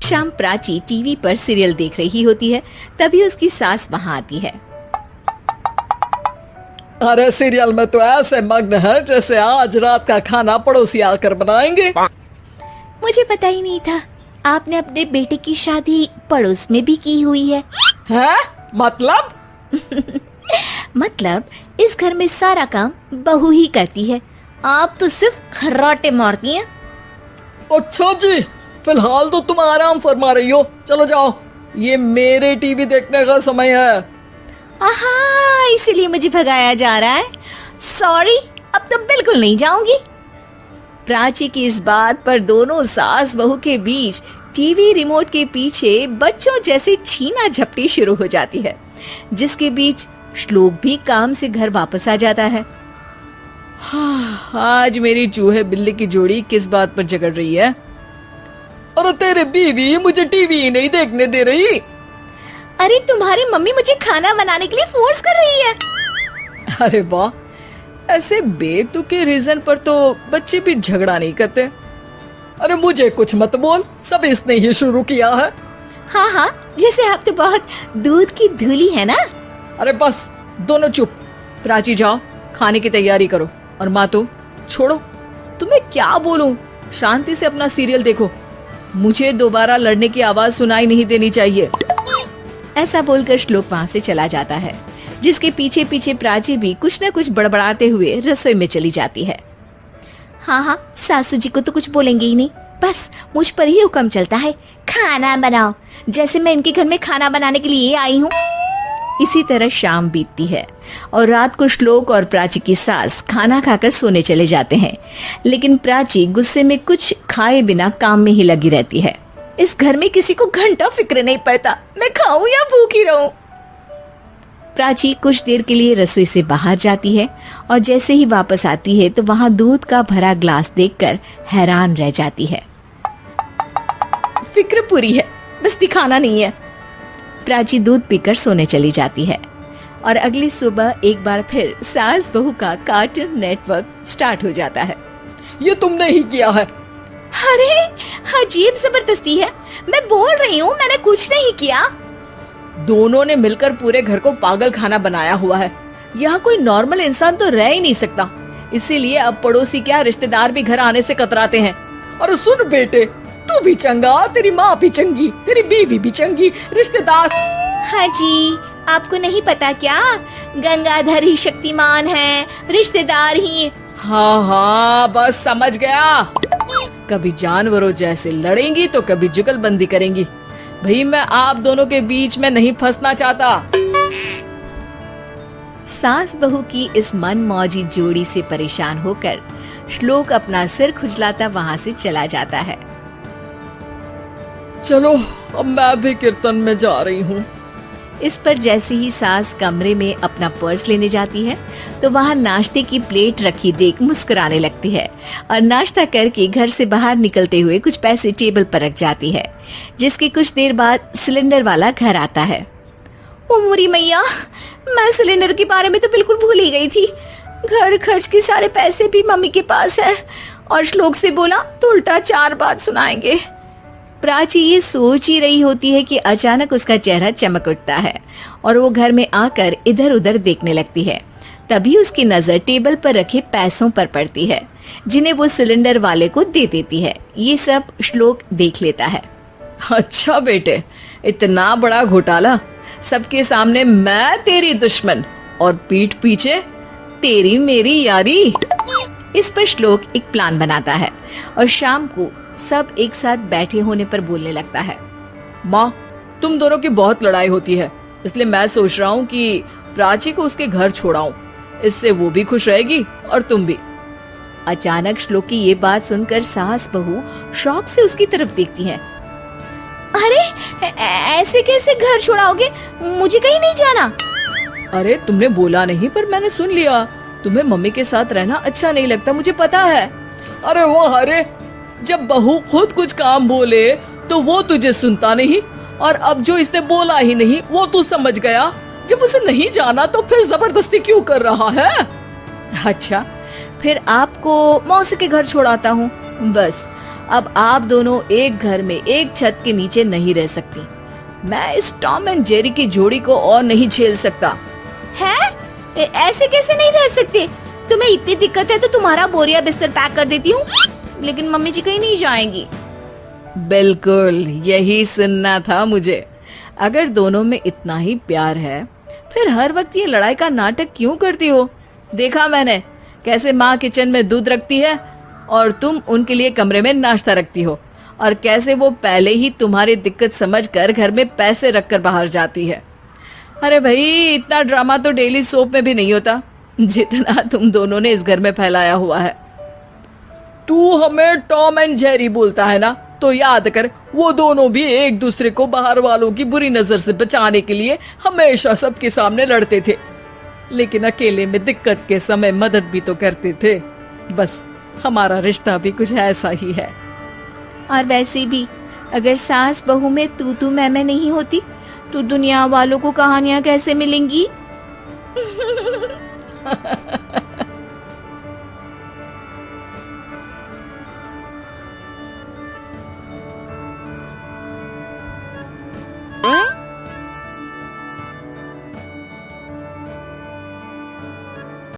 शाम प्राची टीवी पर सीरियल देख रही होती है, तभी उसकी सास वहाँ आती है। अरे सीरियल में तो ऐसे मग्न है जैसे आज रात का खाना पड़ोसी आकर बनाएंगे। मुझे पता ही नहीं था आपने अपने बेटे की शादी पड़ोस में भी की हुई है। हैं? मतलब? मतलब इस घर में सारा काम बहू ही करती है, आप तो सिर्फ खर्राटे मारती हैं। अच्छा जी, फिलहाल तो तुम आराम फरमा रही हो, चलो जाओ, ये मेरे टीवी देखने का समय है। आहा, इसीलिए मुझे भगाया जा रहा है। सॉरी, अब तो बिल्कुल नहीं जाऊंगी। प्राची की इस बात पर दोनों सास बहू के बीच टीवी रिमोट के पीछे बच्चों जैसे छीना झपटी शुरू हो जाती है, जिसके बीच श्लोक भी काम से घर वापस आ जाता है। हाँ, आज मेरी चूहे बिल्ली की जोड़ी किस बात पर झगड़ रही है? अरे तेरे बीवी मुझे टीवी ही नहीं देखने दे रही। अरे तुम्हारी मम्मी मुझे खाना बनाने के लिए फोर्स कर रही है। अरे वाह, ऐसे बेतुके रीजन पर तो बच्चे भी झगड़ा नहीं करते। अरे मुझे कुछ मत बोल, सब इसने ही शुरू किया है। हाँ हाँ, जैसे आप तो बहुत दूध की धूली है ना। अरे बस, दोनों चुप। प्राची जाओ, खाने की तैयारी करो। और माँ तुम छोड़ो, तुम्हें क्या बोलूं, शांति से अपना सीरियल देखो, मुझे दोबारा लड़ने की आवाज सुनाई नहीं देनी चाहिए। ऐसा बोलकर श्लोक वहाँ से चला जाता है, जिसके पीछे पीछे प्राची भी कुछ न कुछ बड़बड़ाते हुए रसोई में चली जाती है। हाँ हाँ, सासू जी को तो कुछ बोलेंगे ही नहीं, बस मुझ पर ही हुक्म चलता है, खाना बनाओ, जैसे मैं इनके घर में खाना बनाने के लिए आई हूँ। इसी तरह शाम बीतती है और रात को श्लोक और प्राची की सास खाना खाकर सोने चले जाते हैं, लेकिन प्राची गुस्से में कुछ खाए बिना काम में ही लगी रहती है। इस घर में किसी को घंटा फिक्र नहीं पड़ता, मैं खाऊं या भूखी रहूं। प्राची कुछ देर के लिए रसोई से बाहर जाती है और जैसे ही वापस आती है तो वहां दूध का भरा ग्लास देखकर हैरान रह जाती है। फिक्र पूरी है, बस दिखाना नहीं है। प्राची दूध पीकर सोने चली जाती है और अगली सुबह एक बार फिर सास बहू का कार्टून नेटवर्क स्टार्ट हो जाता है। ये तुमने ही किया है। अरे अजीब जबरदस्ती है, मैं बोल रही हूँ मैंने कुछ नहीं किया। दोनों ने मिलकर पूरे घर को पागल खाना बनाया हुआ है। यहाँ कोई नॉर्मल इंसान तो रह ही नहीं सकता, इसीलिए अब पड़ोसी क्या रिश्तेदार भी घर आने से कतराते हैं। और सुन बेटे, तू भी चंगा, तेरी माँ भी चंगी, तेरी बीवी भी चंगी, रिश्तेदार। हाँ जी, आपको नहीं पता क्या, गंगाधर ही शक्तिमान है, रिश्तेदार ही। हाँ हाँ, बस समझ गया। कभी जानवरों जैसे लड़ेंगी तो कभी जुगलबंदी करेंगी। भाई मैं आप दोनों के बीच में नहीं फंसना चाहता। सास बहू की इस मनमौजी जोड़ी से परेशान होकर श्लोक अपना सिर खुजलाता वहाँ से चला जाता है। चलो अब मैं भी कीर्तन में जा रही हूँ। इस पर जैसे ही सास कमरे में अपना पर्स लेने जाती है तो वहाँ नाश्ते की प्लेट रखी देख मुस्कुराने लगती है और नाश्ता करके घर से बाहर निकलते हुए कुछ पैसे टेबल पर रख जाती है, जिसके कुछ देर बाद सिलेंडर वाला घर आता है। ओ मोरी मैया, मैं सिलेंडर के बारे में तो बिल्कुल भूल ही गई थी। घर खर्च के सारे पैसे भी मम्मी के पास है और श्लोक से बोला तो उल्टा 4 बात सुनाएंगे। प्राची ये सोच ही रही होती है कि अचानक उसका चेहरा चमक उठता है और वो घर में आकर इधर उधर देखने लगती है। तभी उसकी नजर टेबल पर रखे पैसों पर पड़ती है, जिन्हें वो सिलेंडर वाले को दे देती है। ये सब श्लोक देख लेता है। अच्छा बेटे, इतना बड़ा घोटाला, सबके सामने मैं तेरी दुश्मन और पीठ पीछे तेरी मेरी यारी। इस पर श्लोक एक प्लान बनाता है और शाम को सब एक साथ बैठे होने पर बोलने लगता है। माँ, तुम दोनों की बहुत लड़ाई होती है, इसलिए मैं सोच रहा हूँ कि प्राची को उसके घर छोड़ाऊं, इससे वो भी खुश रहेगी और तुम भी। अचानक श्लोक की ये बात सुनकर सास बहू शौक से उसकी तरफ देखती हैं। अरे ऐसे कैसे घर छोड़ाओगे, मुझे कहीं नहीं जाना। अरे तुमने बोला नहीं पर मैंने सुन लिया, तुम्हें मम्मी के साथ रहना अच्छा नहीं लगता, मुझे पता है। अरे वाह, अरे जब बहू खुद कुछ काम बोले तो वो तुझे सुनता नहीं, और अब जो इसने बोला ही नहीं वो तू समझ गया। जब उसे नहीं जाना तो फिर जबरदस्ती क्यों कर रहा है? अच्छा, फिर आपको मौसी के घर छोड़ाता हूँ, बस अब आप दोनों एक घर में एक छत के नीचे नहीं रह सकती। मैं इस टॉम एंड जेरी की जोड़ी को और नहीं झेल सकता। है? ऐसे कैसे नहीं रह सकते? तुम्हें इतनी दिक्कत है तो तुम्हारा बोरिया बिस्तर पैक कर देती हूँ, लेकिन मम्मी जी कहीं नहीं जाएंगी। बिल्कुल यही सुनना था मुझे। अगर दोनों में इतना ही प्यार है फिर हर वक्त ये लड़ाई का नाटक क्यों करती हो? देखा मैंने कैसे माँ किचन में दूध रखती है और तुम उनके लिए कमरे में नाश्ता रखती हो, और कैसे वो पहले ही तुम्हारी दिक्कत समझकर घर में पैसे रखकर बाहर जाती है। अरे भाई, इतना ड्रामा तो डेली सोप में भी नहीं होता जितना तुम दोनों ने इस घर में फैलाया हुआ है। तू हमें टॉम एंड जेरी बोलता है ना, तो याद कर वो दोनों भी एक दूसरे को बाहर वालों की बुरी नजर से बचाने के लिए हमेशा सबके सामने लड़ते थे, लेकिन अकेले में दिक्कत के समय मदद भी तो करते थे। बस हमारा रिश्ता भी कुछ ऐसा ही है। और वैसे भी अगर सास बहू में तू मैं नहीं होती तो दुनिया वालों को कहानियां कैसे मिलेंगी?